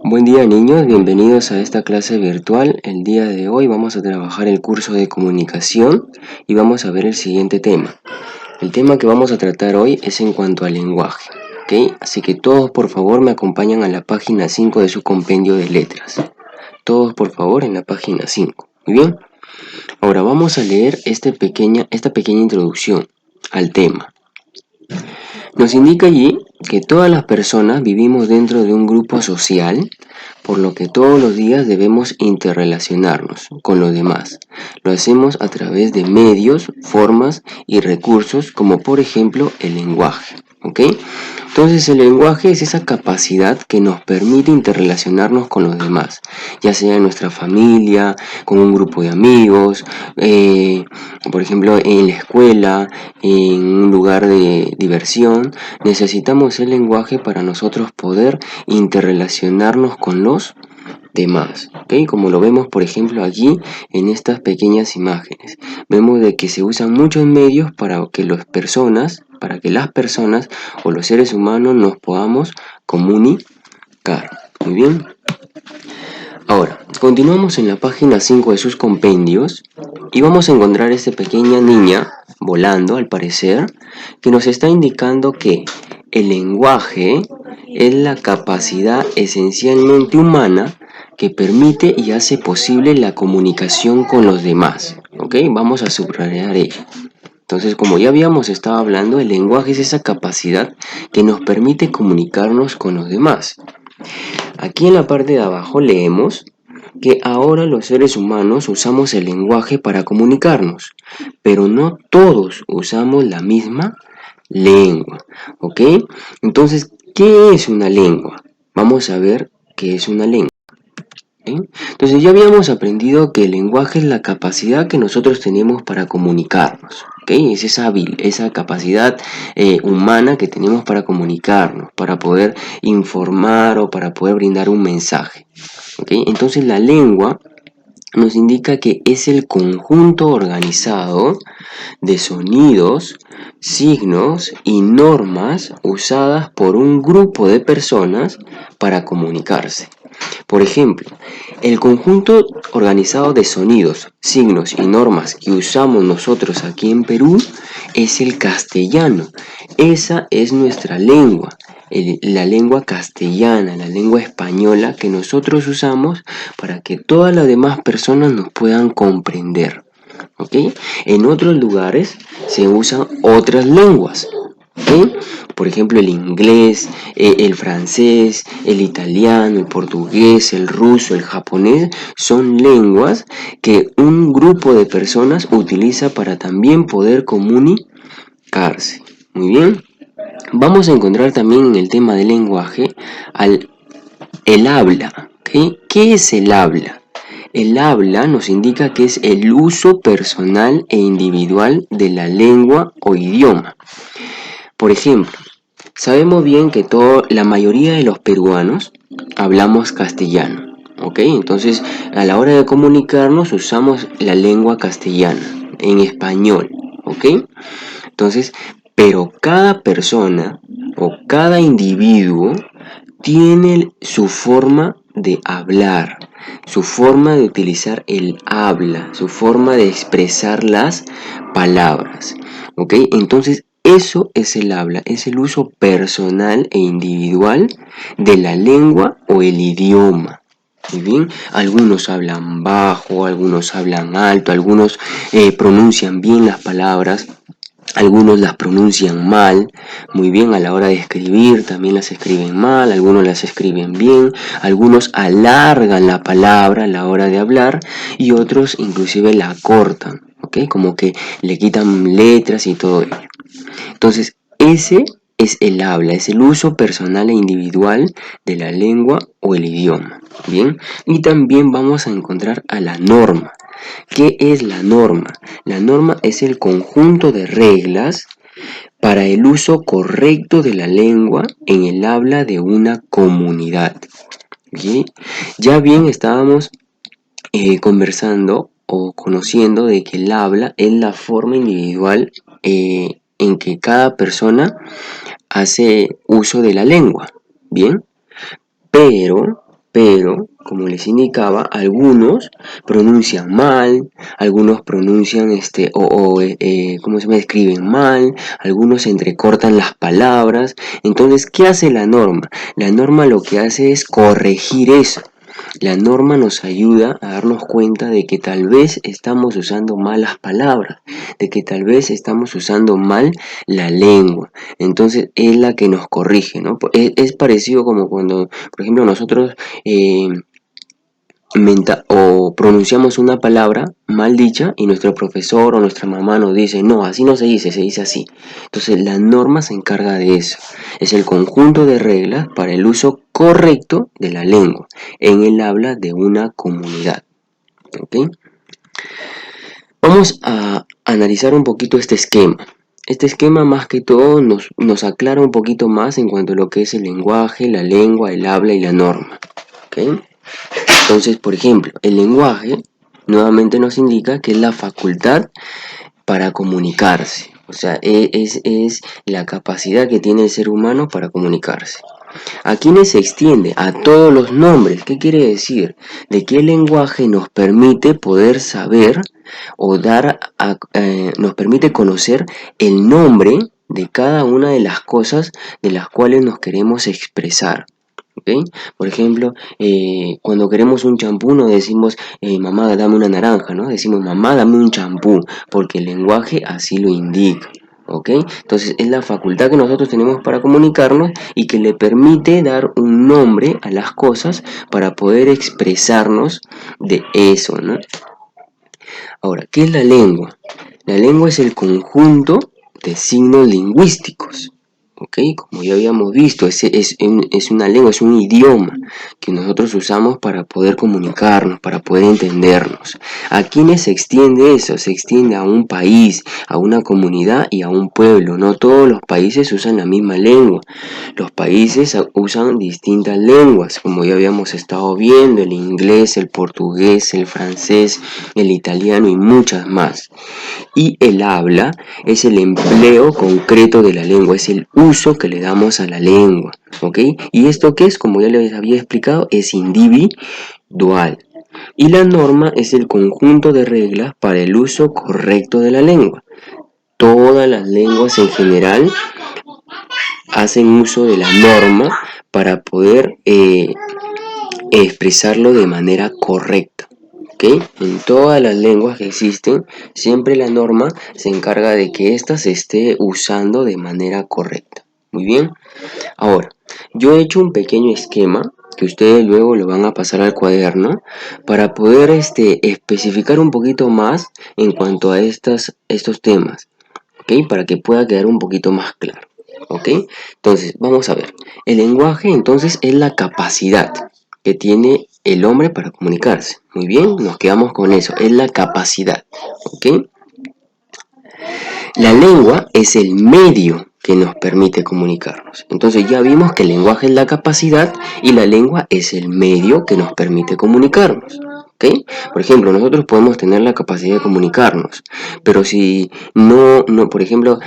Buen día niños, bienvenidos a esta clase virtual. El día de hoy vamos a trabajar el curso de comunicación y vamos a ver el siguiente tema. El tema que vamos a tratar hoy es en cuanto al lenguaje, ¿ok? Así que todos por favor me acompañan a la página 5 de su compendio de letras. Todos por favor en la página 5, muy bien. Ahora vamos a leer esta pequeña introducción al tema. Nos indica allí que todas las personas vivimos dentro de un grupo social, por lo que todos los días debemos interrelacionarnos con los demás. Lo hacemos a través de medios, formas y recursos como por ejemplo el lenguaje, ¿ok? Entonces el lenguaje es esa capacidad que nos permite interrelacionarnos con los demás, ya sea en nuestra familia, con un grupo de amigos, por ejemplo en la escuela, en un lugar de diversión. Necesitamos el lenguaje para nosotros poder interrelacionarnos con los demás, ¿ok? Como lo vemos por ejemplo aquí en estas pequeñas imágenes. Vemos de que se usan muchos medios para que las personas o los seres humanos nos podamos comunicar. Muy bien. Ahora, continuamos en la página 5 de sus compendios y vamos a encontrar esta pequeña niña volando, al parecer, que nos está indicando que el lenguaje es la capacidad esencialmente humana que permite y hace posible la comunicación con los demás. ¿Ok? Vamos a subrayar ello. Entonces, como ya habíamos estado hablando, el lenguaje es esa capacidad que nos permite comunicarnos con los demás. Aquí en la parte de abajo leemos que ahora los seres humanos usamos el lenguaje para comunicarnos, pero no todos usamos la misma lengua, ¿ok? Entonces, ¿qué es una lengua? Vamos a ver qué es una lengua. Entonces ya habíamos aprendido que el lenguaje es la capacidad que nosotros tenemos para comunicarnos, ¿ok? Es esa capacidad humana que tenemos para comunicarnos, para poder informar o para poder brindar un mensaje, ¿ok? Entonces la lengua nos indica que es el conjunto organizado de sonidos, signos y normas usadas por un grupo de personas para comunicarse. Por ejemplo, el conjunto organizado de sonidos, signos y normas que usamos nosotros aquí en Perú es el castellano. Esa es nuestra lengua, la lengua castellana, la lengua española que nosotros usamos para que todas las demás personas nos puedan comprender. ¿Ok? En otros lugares se usan otras lenguas. ¿Ok? Por ejemplo, el inglés, el francés, el italiano, el portugués, el ruso, el japonés son lenguas que un grupo de personas utiliza para también poder comunicarse. Muy bien. Vamos a encontrar también en el tema del lenguaje el habla. ¿Ok? ¿Qué es el habla? El habla nos indica que es el uso personal e individual de la lengua o idioma. Por ejemplo, sabemos bien que la mayoría de los peruanos hablamos castellano, ¿ok? Entonces, a la hora de comunicarnos usamos la lengua castellana, en español, ¿ok? Entonces, pero cada persona o cada individuo tiene su forma de hablar, su forma de utilizar el habla, su forma de expresar las palabras, ¿ok? Entonces, eso es el habla, es el uso personal e individual de la lengua o el idioma. Muy bien, algunos hablan bajo, algunos hablan alto, algunos pronuncian bien las palabras, algunos las pronuncian mal, muy bien, a la hora de escribir también las escriben mal, algunos las escriben bien, algunos alargan la palabra a la hora de hablar y otros inclusive la cortan, ¿ok? Como que le quitan letras y todo ello. Entonces, ese es el habla, es el uso personal e individual de la lengua o el idioma, ¿bien? Y también vamos a encontrar a la norma. ¿Qué es la norma? La norma es el conjunto de reglas para el uso correcto de la lengua en el habla de una comunidad. ¿Bien? Ya bien estábamos conversando o conociendo de que el habla es la forma individual en que cada persona hace uso de la lengua. Bien, pero pero, como les indicaba, algunos pronuncian mal, algunos pronuncian ¿cómo se me escriben mal? Algunos entrecortan las palabras. Entonces, ¿qué hace la norma? La norma lo que hace es corregir eso. La norma nos ayuda a darnos cuenta de que tal vez estamos usando malas palabras, de que tal vez estamos usando mal la lengua. Entonces es la que nos corrige, ¿no? Es parecido como cuando, por ejemplo, nosotros eh, o pronunciamos una palabra mal dicha y nuestro profesor o nuestra mamá nos dice, no, así no se dice así. Entonces la norma se encarga de eso. Es el conjunto de reglas para el uso correcto de la lengua en el habla de una comunidad. ¿Okay? Vamos a analizar un poquito este esquema. Este esquema más que todo nos aclara un poquito más en cuanto a lo que es el lenguaje, la lengua, el habla y la norma. ¿Okay? Entonces, por ejemplo, el lenguaje nuevamente nos indica que es la facultad para comunicarse. O sea, es la capacidad que tiene el ser humano para comunicarse. ¿A quiénes se extiende? A todos los nombres. ¿Qué quiere decir? De que el lenguaje nos permite poder saber o nos permite conocer el nombre de cada una de las cosas de las cuales nos queremos expresar. ¿Okay? Por ejemplo, cuando queremos un champú no decimos mamá dame una naranja, ¿no? Decimos mamá dame un champú, porque el lenguaje así lo indica. ¿Ok? Entonces es la facultad que nosotros tenemos para comunicarnos y que le permite dar un nombre a las cosas para poder expresarnos de eso, ¿no? Ahora, ¿qué es la lengua? La lengua es el conjunto de signos lingüísticos. ¿Ok? Como ya habíamos visto, es una lengua, es un idioma que nosotros usamos para poder comunicarnos, para poder entendernos. ¿A quiénes se extiende eso? Se extiende a un país, a una comunidad y a un pueblo. No todos los países usan la misma lengua. Los países usan distintas lenguas, como ya habíamos estado viendo, el inglés, el portugués, el francés, el italiano y muchas más. Y el habla es el empleo concreto de la lengua, es el uso que le damos a la lengua, ¿ok? Y esto que es, como ya les había explicado, es individual. Y la norma es el conjunto de reglas para el uso correcto de la lengua. Todas las lenguas en general hacen uso de la norma para poder expresarlo de manera correcta. ¿Okay? En todas las lenguas que existen, siempre la norma se encarga de que ésta se esté usando de manera correcta. Muy bien. Ahora, yo he hecho un pequeño esquema que ustedes luego lo van a pasar al cuaderno para poder especificar un poquito más en cuanto a estos temas. ¿Okay? Para que pueda quedar un poquito más claro. ¿Ok? Entonces, vamos a ver. El lenguaje, entonces, es la capacidad que tiene el hombre para comunicarse. Muy bien, nos quedamos con eso. Es la capacidad. ¿Ok? La lengua es el medio que nos permite comunicarnos. Entonces ya vimos que el lenguaje es la capacidad y la lengua es el medio que nos permite comunicarnos. ¿Okay? Por ejemplo, nosotros podemos tener la capacidad de comunicarnos, pero si por ejemplo,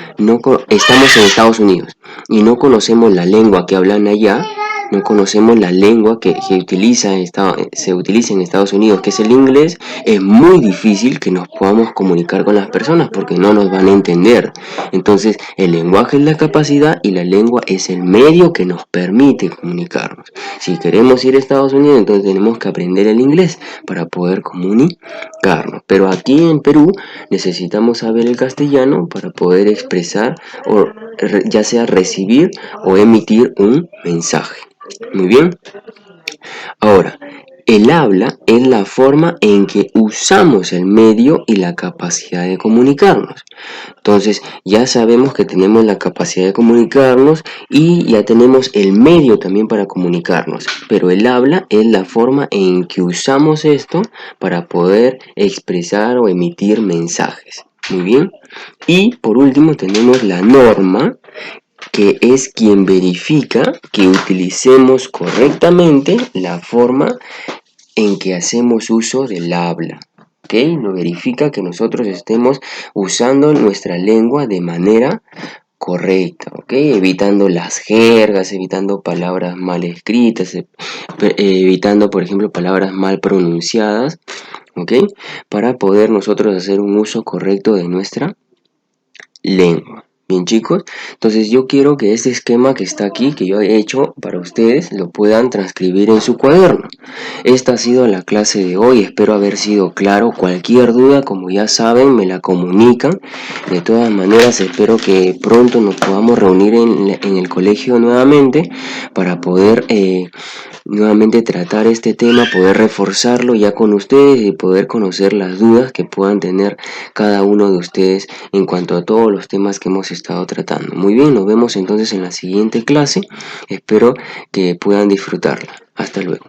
estamos en Estados Unidos y no conocemos la lengua que hablan allá, no conocemos la lengua que se utiliza en Estados Unidos, que es el inglés, es muy difícil que nos podamos comunicar con las personas porque no nos van a entender. Entonces, el lenguaje es la capacidad y la lengua es el medio que nos permite comunicarnos. Si queremos ir a Estados Unidos, entonces tenemos que aprender el inglés para poder comunicarnos. Pero aquí en Perú necesitamos saber el castellano para poder expresar o ya sea recibir o emitir un mensaje. Muy bien. Ahora, el habla es la forma en que usamos el medio y la capacidad de comunicarnos. Entonces, ya sabemos que tenemos la capacidad de comunicarnos y ya tenemos el medio también para comunicarnos. Pero el habla es la forma en que usamos esto para poder expresar o emitir mensajes. Muy bien. Y por último tenemos la norma, que es quien verifica que utilicemos correctamente la forma en que hacemos uso del habla. ¿Ok? Nos verifica que nosotros estemos usando nuestra lengua de manera correcta, ¿ok? Evitando las jergas, evitando palabras mal escritas, evitando, por ejemplo, palabras mal pronunciadas, ¿ok? Para poder nosotros hacer un uso correcto de nuestra lengua. Bien, chicos, entonces yo quiero que este esquema que está aquí, que yo he hecho para ustedes, lo puedan transcribir en su cuaderno. Esta ha sido la clase de hoy, espero haber sido claro. Cualquier duda, como ya saben, me la comunican. De todas maneras, espero que pronto nos podamos reunir en el colegio nuevamente para poder nuevamente tratar este tema, poder reforzarlo ya con ustedes y poder conocer las dudas que puedan tener cada uno de ustedes en cuanto a todos los temas que hemos estado tratando. Muy bien, nos vemos entonces en la siguiente clase. Espero que puedan disfrutarla. Hasta luego.